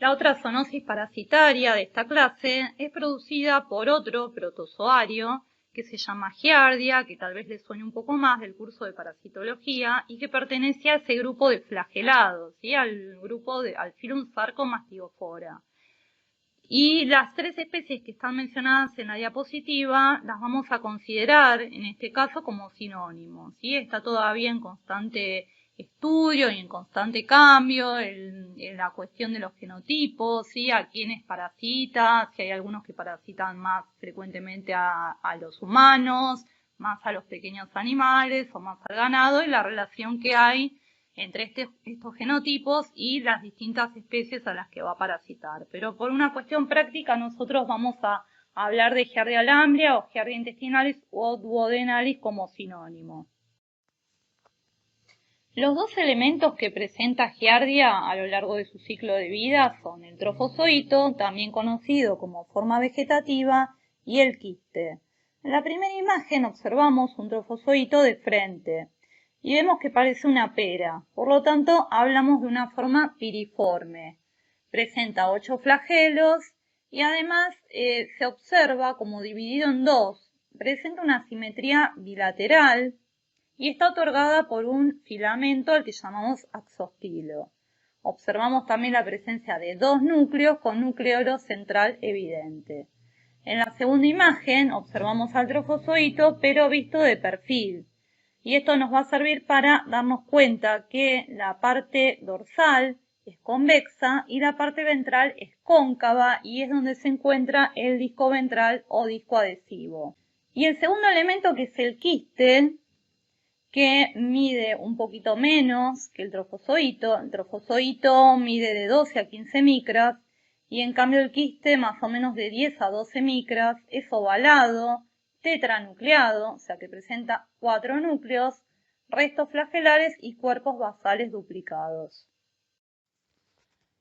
La otra zoonosis parasitaria de esta clase es producida por otro protozoario que se llama Giardia, que tal vez les suene un poco más del curso de parasitología y que pertenece a ese grupo de flagelados, ¿sí? Al filum Sarcomastigophora. Y las tres especies que están mencionadas en la diapositiva las vamos a considerar en este caso como sinónimos, ¿sí? Está todavía en constante estudio y en constante cambio en la cuestión de los genotipos, ¿sí? A quiénes parasita, si hay algunos que parasitan más frecuentemente a los humanos, más a los pequeños animales o más al ganado, y la relación que hay entre estos genotipos y las distintas especies a las que va a parasitar. Pero por una cuestión práctica nosotros vamos a hablar de Giardia lamblia o Giardia intestinalis o duodenalis como sinónimo. Los dos elementos que presenta Giardia a lo largo de su ciclo de vida son el trofozoito, también conocido como forma vegetativa, y el quiste. En la primera imagen observamos un trofozoito de frente y vemos que parece una pera, por lo tanto hablamos de una forma piriforme. Presenta 8 flagelos y además se observa como dividido en dos. Presenta una simetría bilateral y está otorgada por un filamento al que llamamos axostilo. Observamos también la presencia de dos núcleos con nucleolo central evidente. En la segunda imagen observamos al trofozoito pero visto de perfil. Y esto nos va a servir para darnos cuenta que la parte dorsal es convexa y la parte ventral es cóncava y es donde se encuentra el disco ventral o disco adhesivo. Y el segundo elemento, que es el quiste, que mide un poquito menos que el trofozoito mide de 12 a 15 micras y en cambio el quiste más o menos de 10 a 12 micras, es ovalado, tetranucleado, o sea que presenta 4 núcleos, restos flagelares y cuerpos basales duplicados.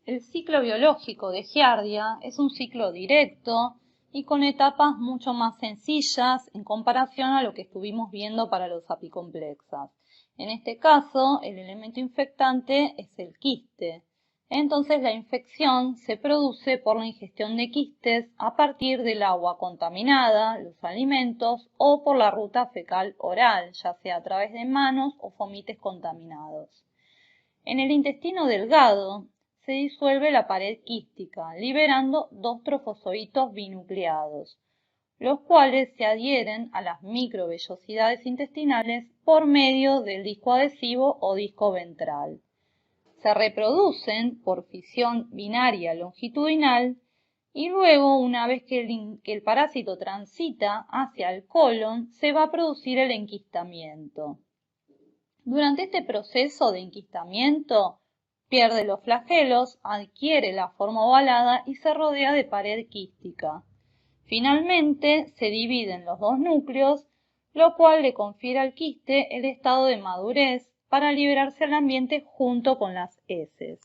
El ciclo biológico de Giardia es un ciclo directo y con etapas mucho más sencillas en comparación a lo que estuvimos viendo para los apicomplexas. En este caso, el elemento infectante es el quiste. Entonces, la infección se produce por la ingestión de quistes a partir del agua contaminada, los alimentos o por la ruta fecal oral, ya sea a través de manos o fomites contaminados. En el intestino delgado se disuelve la pared quística, liberando dos trofozoitos binucleados, los cuales se adhieren a las microvellosidades intestinales por medio del disco adhesivo o disco ventral. Se reproducen por fisión binaria longitudinal y luego, una vez que el parásito transita hacia el colon, se va a producir el enquistamiento. Durante este proceso de enquistamiento, pierde los flagelos, adquiere la forma ovalada y se rodea de pared quística. Finalmente, se dividen los dos núcleos, lo cual le confiere al quiste el estado de madurez para liberarse al ambiente junto con las heces.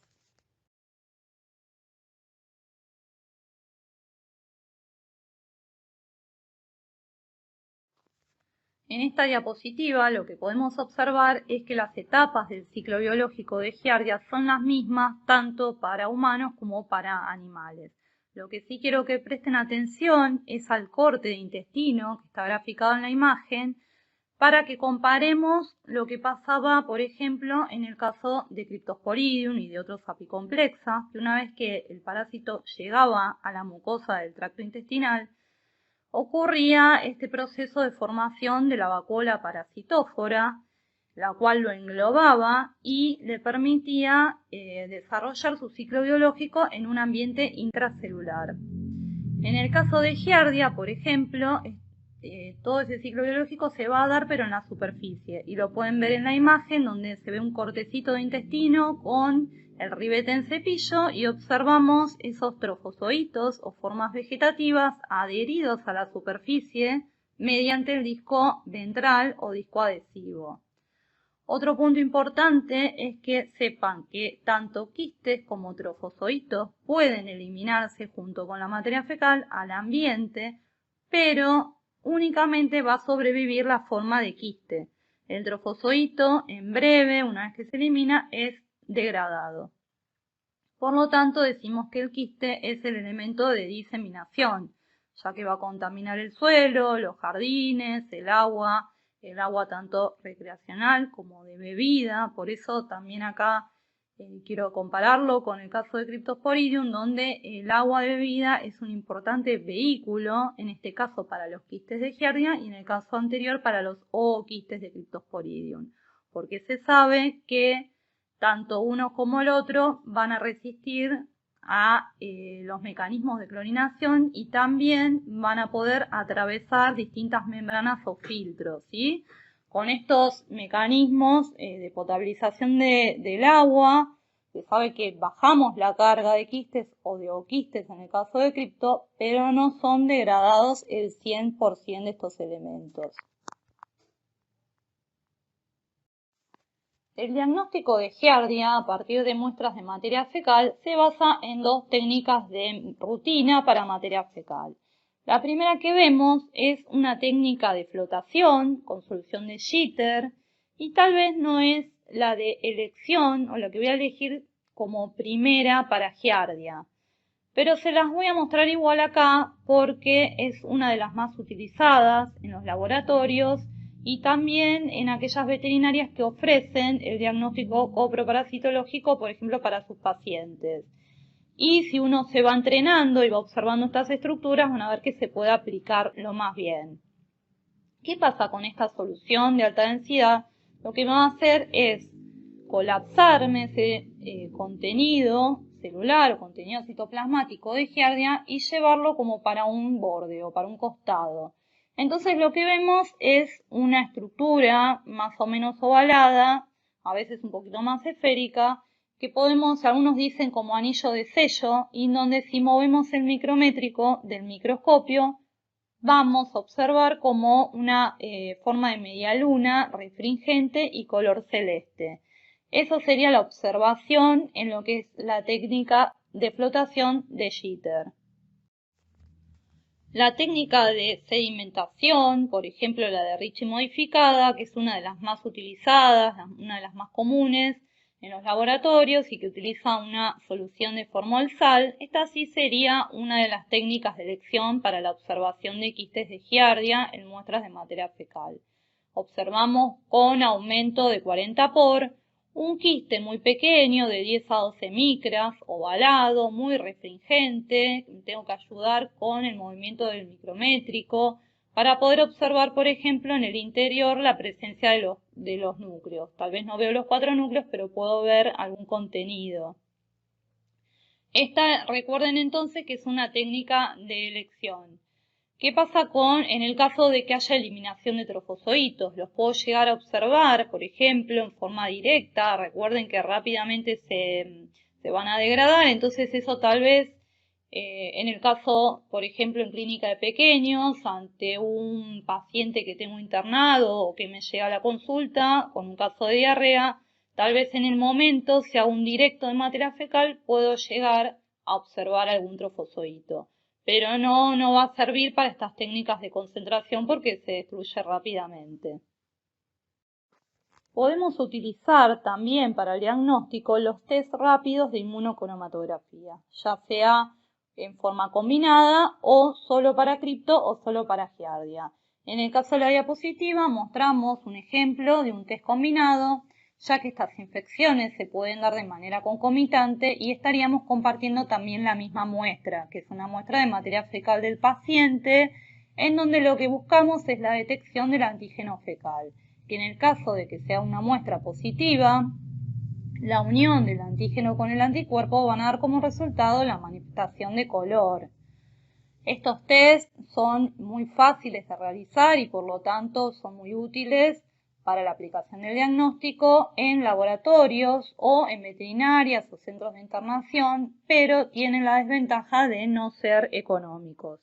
En esta diapositiva lo que podemos observar es que las etapas del ciclo biológico de Giardia son las mismas tanto para humanos como para animales. Lo que sí quiero que presten atención es al corte de intestino que está graficado en la imagen para que comparemos lo que pasaba, por ejemplo, en el caso de Cryptosporidium y de otros apicomplexas, que una vez que el parásito llegaba a la mucosa del tracto intestinal, ocurría este proceso de formación de la vacuola parasitófora, la cual lo englobaba y le permitía desarrollar su ciclo biológico en un ambiente intracelular. En el caso de Giardia, por ejemplo, todo ese ciclo biológico se va a dar pero en la superficie y lo pueden ver en la imagen donde se ve un cortecito de intestino con el ribete en cepillo y observamos esos trofozoitos o formas vegetativas adheridos a la superficie mediante el disco ventral o disco adhesivo. Otro punto importante es que sepan que tanto quistes como trofozoitos pueden eliminarse junto con la materia fecal al ambiente, pero únicamente va a sobrevivir la forma de quiste. El trofozoito, en breve, una vez que se elimina, es degradado. Por lo tanto, decimos que el quiste es el elemento de diseminación, ya que va a contaminar el suelo, los jardines, el agua tanto recreacional como de bebida. Por eso también acá quiero compararlo con el caso de Cryptosporidium, donde el agua de bebida es un importante vehículo, en este caso para los quistes de Giardia y en el caso anterior para los ooquistes de Cryptosporidium, porque se sabe que tanto uno como el otro van a resistir a los mecanismos de clorinación y también van a poder atravesar distintas membranas o filtros, ¿sí? Con estos mecanismos de potabilización del agua, se sabe que bajamos la carga de quistes o de ooquistes en el caso de cripto, pero no son degradados el 100% de estos elementos. El diagnóstico de Giardia a partir de muestras de materia fecal se basa en dos técnicas de rutina para materia fecal. La primera que vemos es una técnica de flotación con solución de Jeter y tal vez no es la de elección o la que voy a elegir como primera para Giardia, pero se las voy a mostrar igual acá porque es una de las más utilizadas en los laboratorios y también en aquellas veterinarias que ofrecen el diagnóstico coproparasitológico, por ejemplo, para sus pacientes. Y si uno se va entrenando y va observando estas estructuras, van a ver que se puede aplicar lo más bien. ¿Qué pasa con esta solución de alta densidad? Lo que va a hacer es colapsarme ese contenido celular o contenido citoplasmático de Giardia y llevarlo como para un borde o para un costado. Entonces lo que vemos es una estructura más o menos ovalada, a veces un poquito más esférica, que podemos, algunos dicen como anillo de sello, y donde si movemos el micrométrico del microscopio, vamos a observar como una forma de media luna refringente y color celeste. Eso sería la observación en lo que es la técnica de flotación de Jeter. La técnica de sedimentación, por ejemplo la de Ritchie modificada, que es una de las más utilizadas, una de las más comunes en los laboratorios y que utiliza una solución de formol-sal, esta sí sería una de las técnicas de elección para la observación de quistes de Giardia en muestras de materia fecal. Observamos con aumento de 40 por un quiste muy pequeño de 10 a 12 micras, ovalado, muy refringente. Tengo que ayudar con el movimiento del micrométrico para poder observar, por ejemplo, en el interior la presencia de los núcleos. Tal vez no veo los 4 núcleos, pero puedo ver algún contenido. Esta, recuerden entonces que es una técnica de elección. ¿Qué pasa en el caso de que haya eliminación de trofozoitos? Los puedo llegar a observar, por ejemplo, en forma directa. Recuerden que rápidamente se van a degradar, entonces eso tal vez, en el caso, por ejemplo, en clínica de pequeños, ante un paciente que tengo internado o que me llega a la consulta con un caso de diarrea, tal vez en el momento, si hago un directo de materia fecal, puedo llegar a observar algún trofozoito. Pero no va a servir para estas técnicas de concentración porque se destruye rápidamente. Podemos utilizar también para el diagnóstico los test rápidos de inmunocromatografía, ya sea en forma combinada o solo para cripto o solo para Giardia. En el caso de la diapositiva mostramos un ejemplo de un test combinado, ya que estas infecciones se pueden dar de manera concomitante y estaríamos compartiendo también la misma muestra, que es una muestra de materia fecal del paciente, en donde lo que buscamos es la detección del antígeno fecal, que en el caso de que sea una muestra positiva, la unión del antígeno con el anticuerpo van a dar como resultado la manifestación de color. Estos test son muy fáciles de realizar y por lo tanto son muy útiles para la aplicación del diagnóstico en laboratorios o en veterinarias o centros de internación, pero tienen la desventaja de no ser económicos.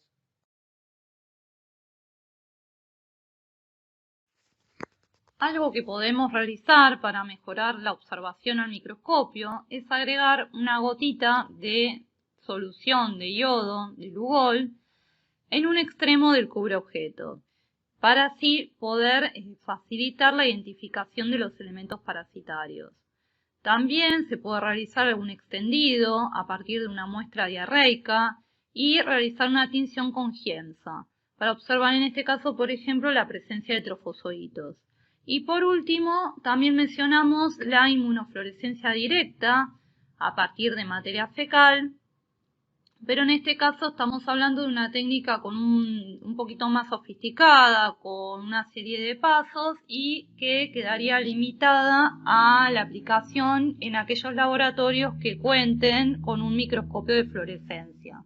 Algo que podemos realizar para mejorar la observación al microscopio es agregar una gotita de solución de yodo, de Lugol, en un extremo del cubreobjeto, para así poder facilitar la identificación de los elementos parasitarios. También se puede realizar algún extendido a partir de una muestra diarreica y realizar una tinción con giemsa, para observar en este caso, por ejemplo, la presencia de trofozoitos. Y por último, también mencionamos la inmunofluorescencia directa a partir de materia fecal, pero en este caso estamos hablando de una técnica con un poquito más sofisticada, con una serie de pasos y que quedaría limitada a la aplicación en aquellos laboratorios que cuenten con un microscopio de fluorescencia.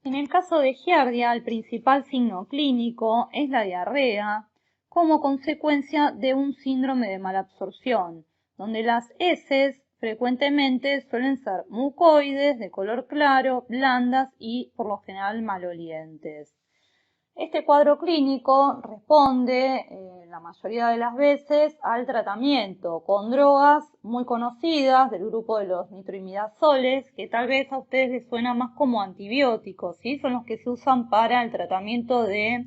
En el caso de Giardia, el principal signo clínico es la diarrea como consecuencia de un síndrome de malabsorción, donde las heces frecuentemente suelen ser mucoides, de color claro, blandas y por lo general malolientes. Este cuadro clínico responde la mayoría de las veces al tratamiento con drogas muy conocidas del grupo de los nitroimidazoles, que tal vez a ustedes les suena más como antibióticos, ¿sí? Son los que se usan para el tratamiento de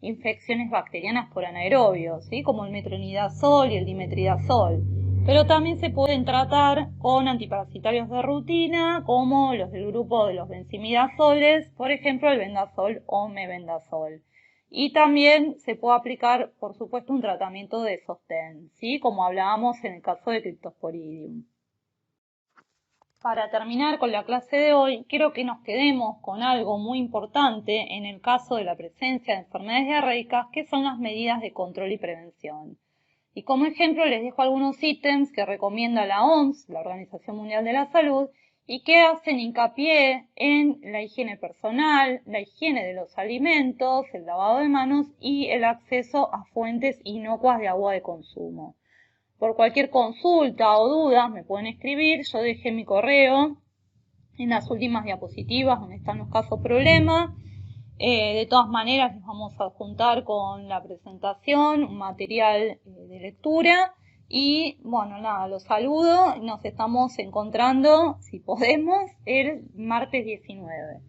infecciones bacterianas por anaerobios, ¿sí? Como el metronidazol y el dimetridazol. Pero también se pueden tratar con antiparasitarios de rutina, como los del grupo de los benzimidazoles, por ejemplo el vendazol o mebendazol. Y también se puede aplicar, por supuesto, un tratamiento de sostén, ¿sí? Como hablábamos en el caso de Cryptosporidium. Para terminar con la clase de hoy, quiero que nos quedemos con algo muy importante en el caso de la presencia de enfermedades diarreicas, que son las medidas de control y prevención. Y como ejemplo les dejo algunos ítems que recomienda la OMS, la Organización Mundial de la Salud, y que hacen hincapié en la higiene personal, la higiene de los alimentos, el lavado de manos y el acceso a fuentes inocuas de agua de consumo. Por cualquier consulta o duda me pueden escribir, yo dejé mi correo en las últimas diapositivas donde están los casos problema. De todas maneras les vamos a adjuntar con la presentación un material de lectura y bueno, nada, los saludo, nos estamos encontrando, si podemos, el martes 19.